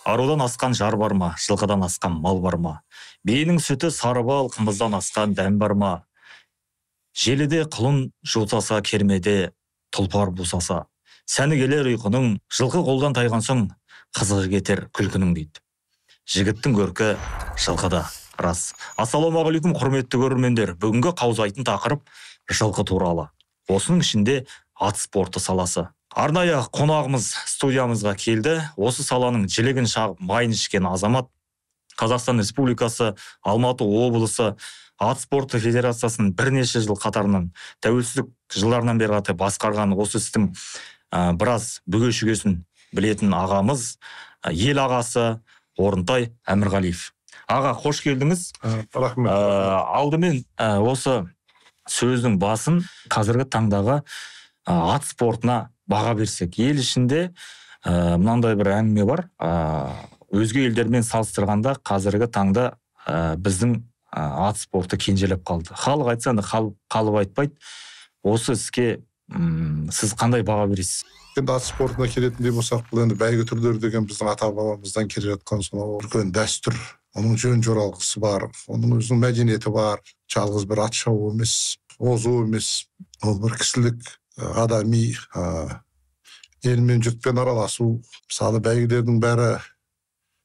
Арудан асқан жар бар ма, жылқыдан асқан мал бар ма? Биенің сүті сары бал, қымыздан асқан дәм бар ма? Желіде құлын жусаса, кермеде тұлпар бусаса, сәні келер ұйқының, жылқы қолдан тайған соң, қызығы кетер күлкінің дейді. Жігіттің көркі жылқыда, рас. Ассалаумағалейкум, құрметті көрермендер. Бүгінгі қаузайтын тақырып жылқы туралы. Осының ішінде ат спорты саласы. Арнайы қонағымыз студиямызға келді. Осы саланың жілігін шағып майын ішкен азамат, Қазақстан Республикасы Алматы облысы ат спорты федерациясының бірнеше жыл қатарынан тәуелсіздік жылдарынан бері қарай басқарған осы істің біраз бүге-шүгесін білетін ағамыз, ел ағасы Орынтай Әмірғалиев. Аға, қош келдіңіз. Рахмет. Алдымен осы сөздің басын қазіргі таңдағы ат спортына баға берсек. Ел ішінде мынандай бір әңгіме бар. Өзге елдермен салыстырғанда қазіргі таңда біздің ат спорты кенжелеп қалды. Халық айтса да қалып айтпайды. Осы іске сіз қандай баға бересіз? Енді ат спортына келетіндей болсақ, бұл енді бәйге түрлері деген біздің ата-бабамыздан келе жатқан сонау үлкен дәстүр. Оның жөн жоралғысы бар, оның өзінің мәдениеті бар. Жалғыз бір ат шабу емес, озу емес. Ол бір кісілік, адами, елмен жұртпен араласу. Мысалы, бәйгелердің бәрі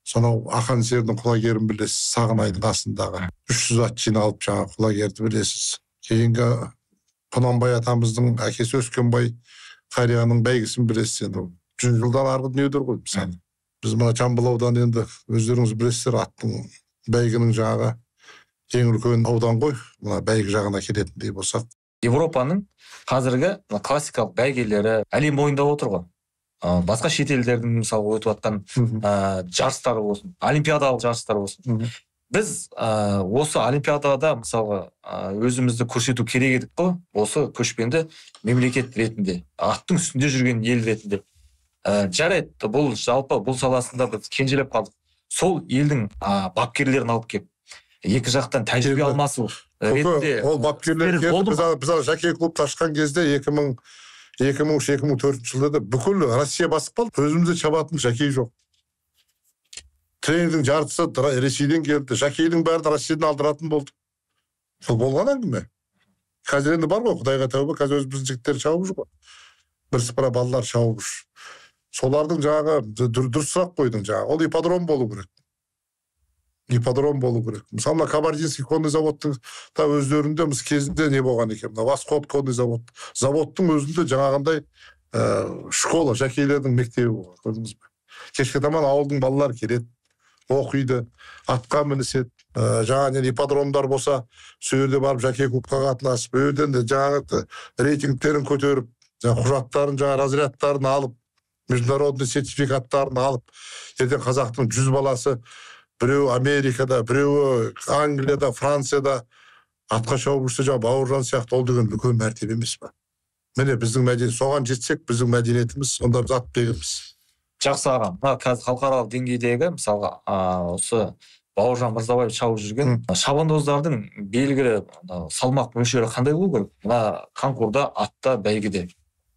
сонау Ақан серінің құлагерін білесіз, Сағынайдың қасындағы 300 ат жиналып жаңағы құлагерді білесіз. Кейінгі Құнанбай атамыздың әкесі Өскенбай қарияның бәйгесін білесіз. Енді 100 жылдан арғы дүниедер ғой. Мысалы, біз мына Жамбыл ауданы енді өздеріңіз білесіздер, аттың бәйгінің жаңағы ең үлкен аудан ғой. Мына бәйге жағына келетіндей болсақ. Европаның қазіргі классикалық бәйгелері әлем мойындап отыр ғой. Басқа шет елдердің мысалы өтіп жатқан жарыстары болсын, олимпиадалық жарыстар болсын. Біз осы олимпиадада мысалы өзімізді көрсету керек едік қой, осы көшпенді мемлекет ретінде, аттың үстінде жүрген ел ретінде. Жарайды, бұл жалпы бұл саласында біз кенжелеп қалдық. Сол елдің бапкерлерін алып келіп, екі жақтан тәжірибе алмасу ретінде. Ол бапкерлер біз жеке клуб ашқан кезде 2003-2004 жылда бүкіл Россия басып қалды. Өзімізде шабатын жеке жоқ. Тренердің жартысы Ресейден келді. Жакейдің бәрі Россиядан алдыратын болды. Сол болған әңгіме. Қазір енді бар ғой, Құдайға тәубе, қазір өз біздің жігіттер шауып жүр ғой. Бірсыпыра балалар шауып жүр. Солардың жаңағы дұрысырақ қойдың жаңағы. Ол ипподром болу керек. Ипподром болу керек. Мысалы, Кабардинский конный заводтың да өздерінде біз кезінде не болған екен. Восход конный завод. Заводтың өзінде жаңағындай школа, жакейлердің мектебі болған. Көрдіңіз бе? Кешке таман ауылдың балалары келеді, оқиды, атқа мініседі. Жаңа ипподромдар болса, сөйерде барып жаке клубқа қатынасып, өйден де жаңағы рейтингтерін көтеріп, құжаттарын, разрядтарын алып, международный сертификаттарын алып, ертең қазақтың 100 баласы біреу Америкада, біреу Англияда, Францияда атқа шауып жүрсе, Бауыржан сияқты, ол деген үлкен мәртебе емес па? Міне біздің мәдениет, соған жетсек, біздің мәдениетіміз, сонда біз ат бегіміз. Жақсы ағам, қазір халықаралық деңгейдегі, мысалға, осы Бауыржан Мырзабаев шауып жүрген шабандоздардың белгілі салмақ мөлшері қандай болу керек? Мына конкурда, атта, бәйгеде.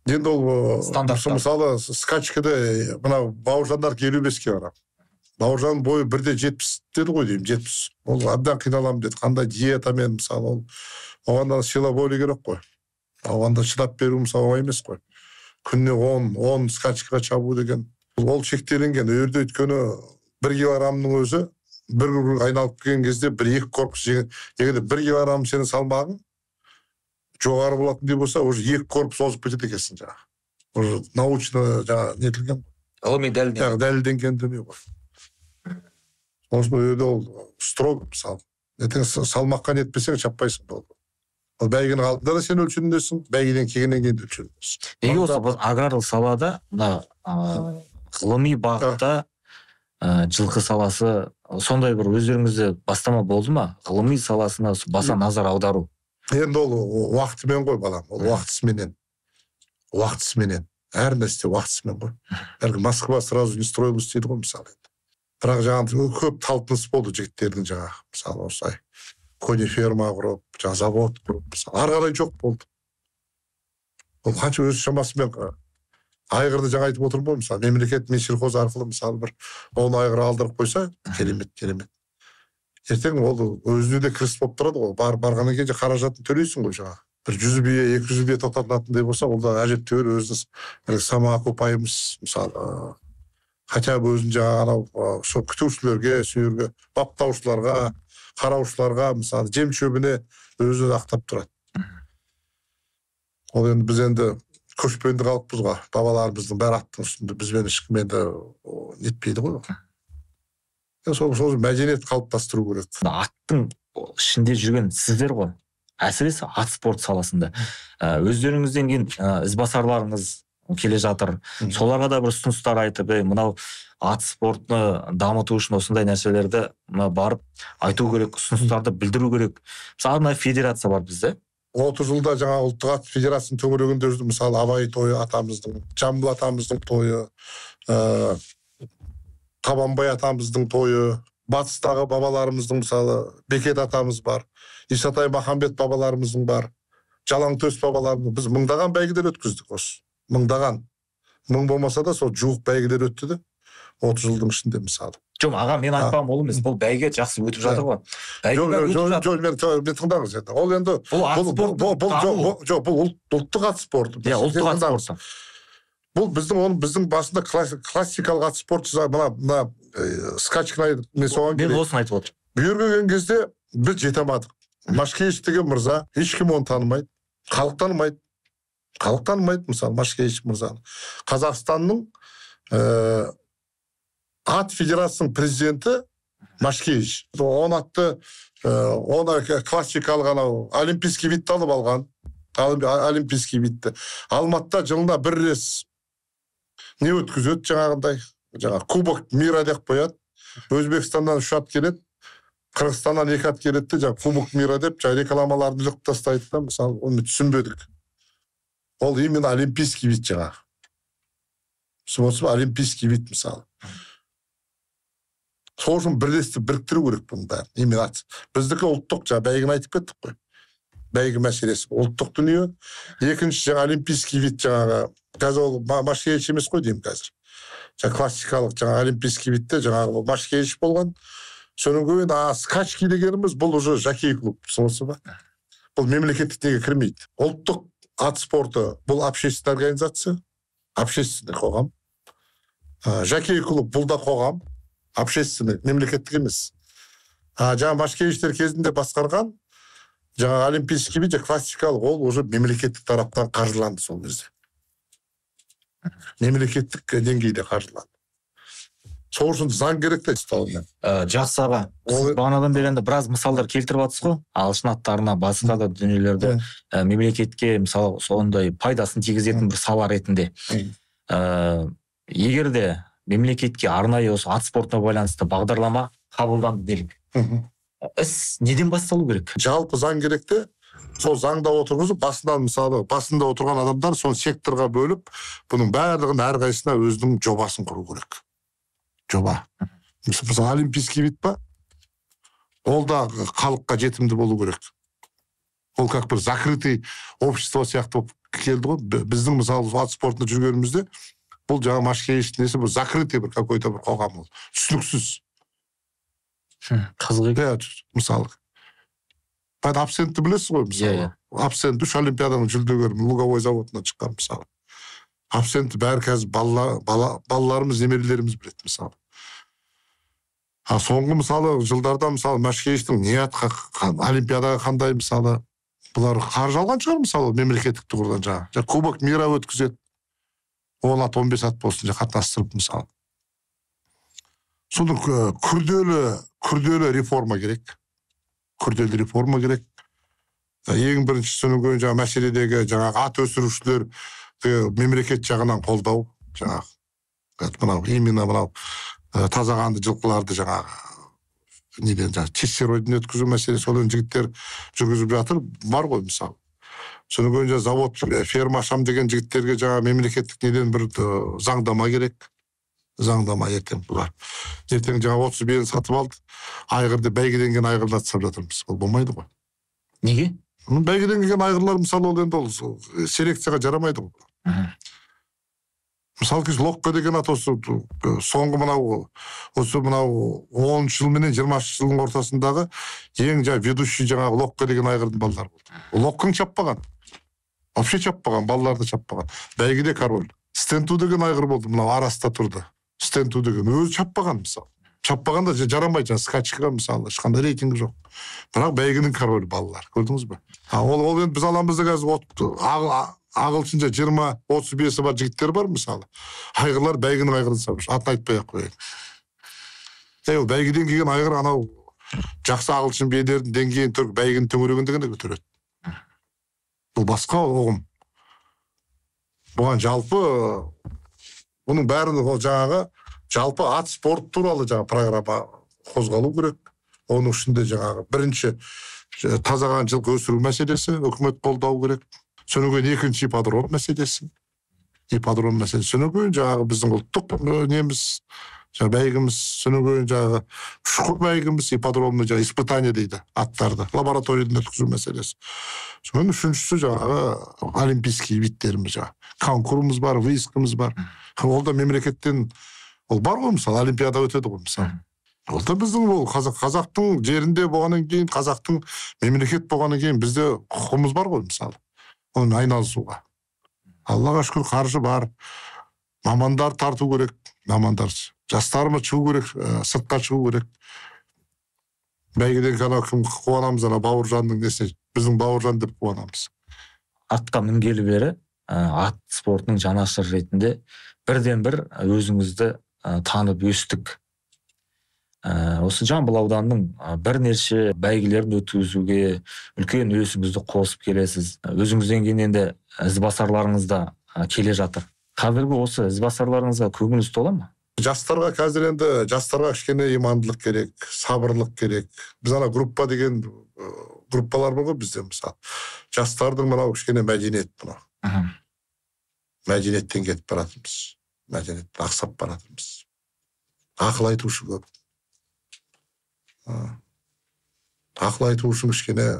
Енді ол мысалы скачкада мына Бауыржандар 55-ке барам. Бауыржан бойы 1,70 деді ғой деймін, 70. Ол абдан қиналам деді. Қандай диетамен мысалы, оғанда сила болу керек қой. Оғанда шыдап беру мысалы оңай емес қой. Күніне 10 скачкаға шабу деген. Ол шектеленген. Өрді өткені 1 килограммның өзі бір айналып келген кезде 1-2 корпус егер 1 килограмм сенің салмағың жоғары болатын деп болса, уже 2 корпус озып кетеді екенсің жаңағы. Уже научно жаңағы нетілген. Ғылыми дәлелденген дүние ғой. Осыны ол строг мысалы. Ертең салмаққа нетпесең шаппайсың болды. Ол бәйгенің алдында да сен өлшенесің, бәйгеден келгеннен кейін өлшенесің. Неге осы аграрлық салада, ғылыми бағытта жылқы саласы сондай бір өздеріңізде бастама болды ма? Ғылыми саласына баса назар аудару. Енді ол уақытымен ғой балам, ол уақытысыменен. Әр нәрсе уақытысымен ғой. Әлгі Москва сразу не строилась дейді ғой мысалы. Бірақ жаңағы көп талпыныс болды жігіттердің жаңағы, мысалы осылай. Кони ферма құрып, завод құрып, мысалы. Ары қарай жоқ болды. Ол қанша өз шамасымен айғырды жаңа айтып отырмын ғой, мысалы мемлекет Минсельхоз арқылы мысалы бір 10 айғыр алдырып қойса, керемет. Ертең ол өзіне де кіріс болып тұрады ғой. Барғаннан кейін қаражатын төлейсің ғой жаңа. Бір 100 бие, 200 бие тоқтататындай болса, ол да әжептәуір өзінің сама окупаемость мысалы хотя бы өзін жаңағы анау күтушілерге, сүйерге, баптаушыларға, қараушыларға мысалы жем шөбіне өзін ақтап тұрады. Ол енді біз енді көшпенді халықпыз ғой. Бабаларымыздың бәрі аттың үстінде, бізбен ешкім енді нетпейді ғой. Сол мәдениет қалыптастыру керек. Аттың ішінде жүрген сіздер ғой. Әсіресе ат спорт саласында. Өздеріңізден кейін ізбасарларыңыз келе жатыр. Соларға да бір ұсыныстар айтып, мынау ат спортны дамыту үшін осындай нәрселерді барып айту керек, ұсыныстарды білдіру керек. Мысалы, федерация бар бізде. 30 жылда жаңа ұлттық ат федерацияның төңірегінде жүрді. Мысалы, Абай тойы атамыздың, Жамбыл атамыздың тойы, Қабанбай атамыздың тойы, батыстағы бабаларымыздың мысалы Бекет атамыз бар, Исатай Махамбет бабаларымыздың бар, Жалаңтөс бабаларымыз. Біз мыңдаған бәйгелер өткіздік осы. Мыңдаған. Мың болмаса да сол жуық бәйгелер өтті де 30 жылдың ішінде мысалы. Жоқ, аға, мен айтпағым ол емес. Бұл бәйге жақсы өтіп жатыр ғой. Жоқ, мен тыңдаңыз енді. Ол енді бұл ұлттық ат спорты. Иә, ұлттық ат спорты. Бұл біздің басында классикалық ат спорты, мына скачканы мен соған керек. Мен осыны айтып отырмын. Бүйір келген кезде біз жете алмадық. Машкевич деген мырза, ешкім оны танымайды. Халық танымайды, мысалы, Машкевич мырзаны. Қазақстанның ат федерациясының президенті Машкевич. Он атты, оны классикалық анау олимпийский видті алып алған. Олимпийский видті. Алматыда жылына бір рет не өткізеді жаңағындай. Кубок мира деп қояды. Өзбекстаннан 3 ат келеді. Қырғызстаннан 2 ат келеді де, Кубок мира деп, рекламаларды үліп тастайды да, мысалы, оны түсінбедік. Ол именно олимпийский вид жаңағы. Түсінбедік, олимпийский вид мысалы. Сол үшін біріктіру керек бұның бәрін. Именно біздікі ұлттық, бәйгені айтып кеттік қой. Бәйгі мәселесі ұлттық дүние. Екінші олимпийский вид жаңағы, қазір ол Машкевич емес қой деймін қазір. Классикалық олимпийский видте жаңағы Машкевич болған. Соның кейін скачки дегеніміз бұл уже жокей клуб. Солысы ба? Бұл мемлекеттік неге кірмейді. Ұлттық ат спорты бұл общественный организация, общественный қоғам. Жокей клуб бұл да қоғам, общественный, мемлекеттік емес. Жаңа Машкевичтер кезінде басқарған, жаңа олимпийский вид, классикалық, ол уже мемлекеттік тараптан қаржыланды сол кезде. Мемлекеттік деңгейде қаржыланды. Сол үшін заң керек те ұстауына. Жақсы аға. Бағанадан бері енді біраз мысалдар келтіріп жатсыз ғой. Ағылшын аттарына, басқа да дүниелерді мемлекетке мысалы сондай пайдасын тигізетін бір сала ретінде. Егер де мемлекетке арнайы осы ат спортына байланысты бағдарлама қабылданды делік. Іс неден басталу керек? Жалпы заң керек те, сол заңда отырғызып, басында отырған адамдар соны секторға бөліп, бұның барлығын әрқайсысына өзінің жобасын құру керек. Жоба. Мысалы, олимпийский вид па? Ол да халыққа жетімді болу керек. Ол как бір закрытый общество сияқты болып келді ғой. Біздің мысалы ат спортында жүргенімізде бұл жаңа Машкевичтің несі, бұл закрытый бір какой-то бір қоғам ол. Түсініксіз. Қызық. Мысалы. Бәді абсентті білесіз ғой, мысалы. Абсент 3 олимпиаданың жүлдегері Луговой заводынан шыққан, мысалы. Абсентті бәрі қазір балаларымыз, немерелеріміз біледі, мысалы. Соңғы, мысалы, жылдарда, мысалы, Машкевичтің олимпиадаға қандай, мысалы, бұлар қаржы алған шығар, мысалы, мемлекеттік тұрғыдан жаңа. Кубок мира өткізеді. 10 ат, 15 ат болсын, қатынастырып, мысалы. Соның күрделі реформа керек. Күрделі реформа керек. Ең бірінші соның көйін жаңа мәселедегі жаңағы ат өсірушілер мемлекет жағынан қолдау, жаңағы, именно мынау тазағанды жылқыларды жаңағы тестировкадан өткізу мәселесі, содан жігіттер жүргізіп жатыр, бар ғой мысалы. Соның көйін завод, ферма ашам деген жігіттерге жаңа мемлекеттік неден бір заңдама керек. Заңдама ертең бұлар. Ертең жаңа 30 биені сатып алды, айғырды бәйгеденген айғырды атсап жатырмыз. Ол болмайды ғой. Неге? Бәйгеден келген айғырлар мысалы ол енді селекцияға жарамайды ғой. Мысалы кез Локко деген ат осы соңғы мынау 10 жыл менен 20 жылдың ортасындағы ең ведущий жаңағы Локко деген айғырдың балалары болды. Локкоң чаппаған. Вообще чаппаған, балаларды чаппаған. Бәйгеде король. Стенту деген айғыр болды, мынау араста тұрды. Стенту деген өзі чаппаған мысалы. Чаппағанда жарамайды, скачкаға мысалы, ешқандай рейтингі жоқ. Бірақ бәйгенің королі балалар, көрдіңіз бе? Ол енді біз аламызда қазір ағылшынша 20-35 бар жігіттер бар мысалы. Айғырлар бәйгенің айғырын сабыш, атын айтпай-ақ қояйын. Ол бәйгеден келген айғыр анау жақсы ағылшын биелердің деңгейін түрік бәйгенің төңірегінде ғана көтереді. Бұл басқа ұғым. Бұған жалпы бұның бәрін жаңағы жалпы ат спорт туралы жаңа программа қозғалу керек. Оның ішінде жаңағы бірінші тазаған жылқы өсіру мәселесі үкімет қолдау керек. Содан кейін екінші ипподром мәселесі. Ипподром мәселесі. Содан кейін жаңағы біздің ұлттық неміз, бәйгіміз, содан кейін жаңағы шұқыр бәйгіміз, ипподромны жаңағы испытание дейді аттарды, лабораториядан өткізу мәселесі. Содан үшіншісі жаңағы олимпийский видтеріміз жаңағы. Конкурсымыз бар, выездкіміз бар. Ол да мемлекеттен ол бар ғой, мысалы, олимпиада өтеді ғой, мысалы. Ол да біздің ол қазақтың жерінде болғаннан кейін, қазақтың мемлекет болғаннан кейін бізде құқығымыз бар ғой, мысалы. Оны айналысуға. Аллаға шүкір қаржы бар. Мамандар тарту керек. Мамандар. Жастарымыз шығу керек, сыртқа шығу керек. Бәйгеден ғана кім қуанамыз, ана Бауыржанның несі, біздің Бауыржан деп қуанамыз. Атқа мінгелі бері ат спортының жанашыр ретінде бірден бір өзіңізді танып өстік. Осы Жамбыл ауданының бірнеше бәйгелерін өткізуге үлкен үлесіңізді қосып келесіз. Өзіңізден кейін енді ізбасарларыңыз да келе жатыр. Қазіргі осы ізбасарларыңызға көңіліңіз тола ма? Жастарға қазір енді жастарға кішкене имандылық керек, сабырлық керек. Біз ана группа деген группалар бар ғой бізде мысалы. Жастардың мынау кішкене мәдениет мынау. Мәдениеттен кетіп баратырмыз. Мәдениеттен ақсап баратырмыз. Ақыл айтушы көп. Ақыл айту үшін кішкене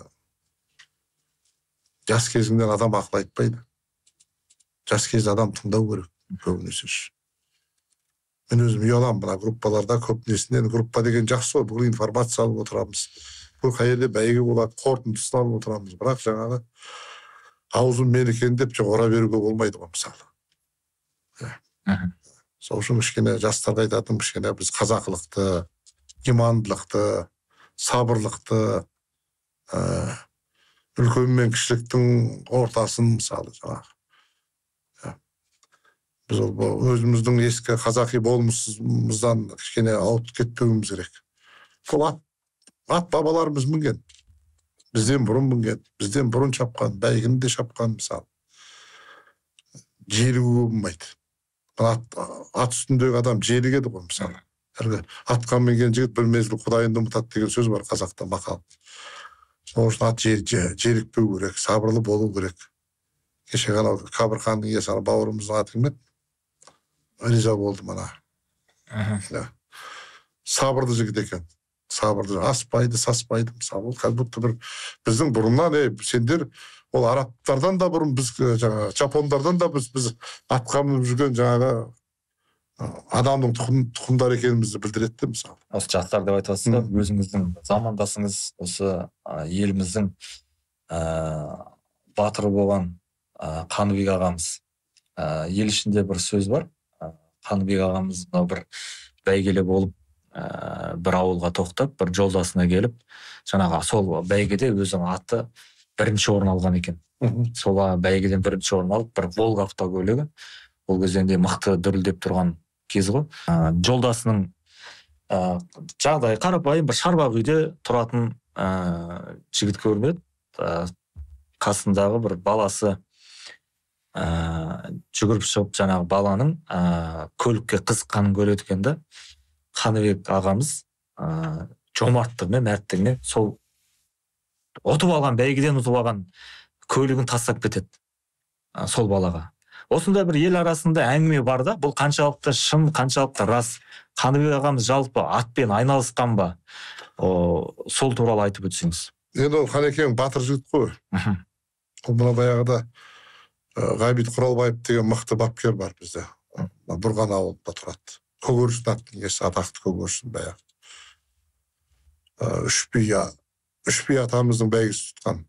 жас кезіңден адам ақыл айтпайды. Жас кезде адам тыңдау керек, көбінесе. Мен өзім ұяламын мына группаларда көп несінен. Группа деген жақсы ғой, бұл информация алып отырамыз. Бұл қайерде бәйге болады, қорытындысын алып отырамыз. Бірақ жаңағы аузым мен екен деп ора беруге болмайды ғой, мысалы. Сол үшін кішкене жастарға айтатыным кішкене біз қазақылықты, имандылықты, сабырлықты, үлкен мен кішіліктің ортасын мысалы жаңағы. Біз өзіміздің ескі қазақи болмысымыздан кішкене ауытып кетпеуіміз керек. Сол ат бабаларымыз мінген. Бізден бұрын мінген, бізден бұрын шапқан, бәйгені де шапқан мысалы. Желігі болмайды. Ат үстіндегі адам желігеді ғой мысалы. Атқа мінген жігіт бір мезгіл құдайынды ұмытады деген сөз бар қазақта мақал. Сол үшін ат желікпеу керек, сабырлы болу керек. Кеше ғана Қабырханның иесі бауырымыздың аты кім еді? Риза болдым ана. Сабырлы жігіт екен. Сабырлы, аспайды, саспайды. Мысалы, ол как будто бір біздің бұрыннан, сендер ол арабтардан да бұрын біз жаңағы жапондардан да біз атқа мініп жүрген жаңағы адамның тұқымдары екенімізді білдіреді мысалы. Осы жастар деп айтасыз да, өзіңіздің замандасыңыз осы еліміздің батыры болған Қаныбек ағамыз. Ел ішінде бір сөз бар. Қаныбек ағамыз бір бәйгеле болып бір ауылға тоқтап, бір жолдасына келіп, жаңағы сол бәйгеде өзінің аты бірінші орын алған екен. Сол бәйгеден бірінші орын алып, бір Волга автокөлігі. Ол кезінде мықты дүрілдеп тұрған кез ғой. Жолдасының жағдай қарапайым бір шарбақ үйде тұратын жігіт көрінеді. Қасындағы бір баласы жүгіріп шығып жаңағы баланың көлікке қызыққанын көреді екен да. Қаныбек ағамыз жомарттығымен, мәрттігімен сол ұтып алған, бәйгеден ұтып алған көлігін тастап кетеді сол балаға. Осында бір ел арасында әңгіме бар да, бұл қаншалықты шын, қаншалықты рас. Қаныбек ағамыз жалпы атпен айналысқан ба? Сол туралы айтып өтсеңіз. Енді ол Қанекең батыр жігіт қой. Ол мына баяғыда Ғабит Құралбаев деген мықты бапкер бар бізде. Бұрған ауылында тұрады. Көгершін аттың иесі, атақты Көгершін баяғы. Үш би атамыздың бәйгісі тұтқан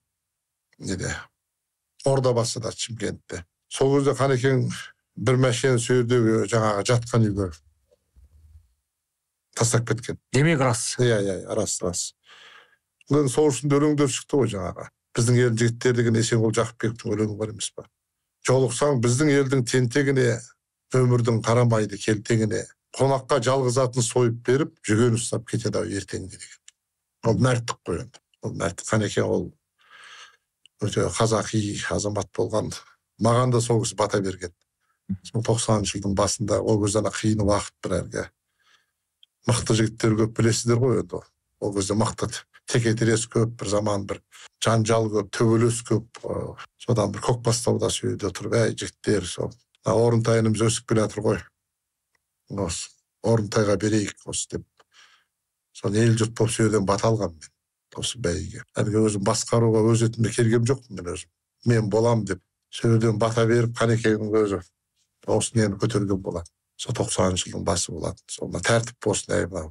неде. Ордабасыда, Чимкентте. Сол кезде Қанекең бір мәшинені сөйдегі жаңағы жатқан үйге тастап кеткен. Демек рас. Иә, рас. Сол үшін өлеңдер шықты ғой жаңағы. Біздің елдің жігіттері деген Есенғұл Жақыпбектің өлеңі бар емес па? Жолықсаң біздің елдің тентегіне, өмірдің қарамайды келтегіне, қонаққа жалғыз атын сойып беріп, жүген ұстап кетеді ау ертеңге деген. Ол мәрттік қой енді. Ол мәрттік. Қанекең ол өте қазақи азамат болған. Маған да сол кісі бата берген. 90-шы жылдың басында ол кезде қиын уақыт бір әрге. Мықты жігіттер көп білесіздер ғой енді. Ол кезде мықты текетірес көп, бір заман бір жанжал көп, төбелес көп. Содан бір Көкбастауда сөйде тұрып, жігіттер, сол Орынтайымыз өсіп келе жатыр ғой. Осы Орынтайға берейік осы деп. Соны ел жұрт болып сөйден бата алғам мен. Осы бәйге. Әлгі өзім басқаруға өз етімде келгем жоқпын мен өзім. Мен болам деп сөйден бата беріп, Қанекеңнің өзі осы нені көтерген болады. Сол 90-шы жылдың басы болады. Соны тәртіп болсын,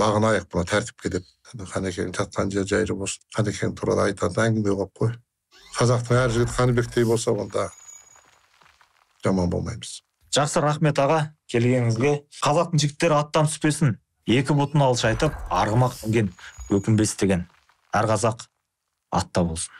бағынайық бұна тәртіпке деп. Қанекең жатқан жер жайлы болсын. Қанекең туралы айтатын әңгіме қойып қой. Қазақтың әр жігіт Қаныбектей болса, онда жаман болмаймыз. Жақсы, рахмет аға келгеніңізге. Қазақтың жігіттері аттан түспесін. Екі бұтын алшайтып, арғымақ мінген өкінбес деген. Әр қазақ атта болсын.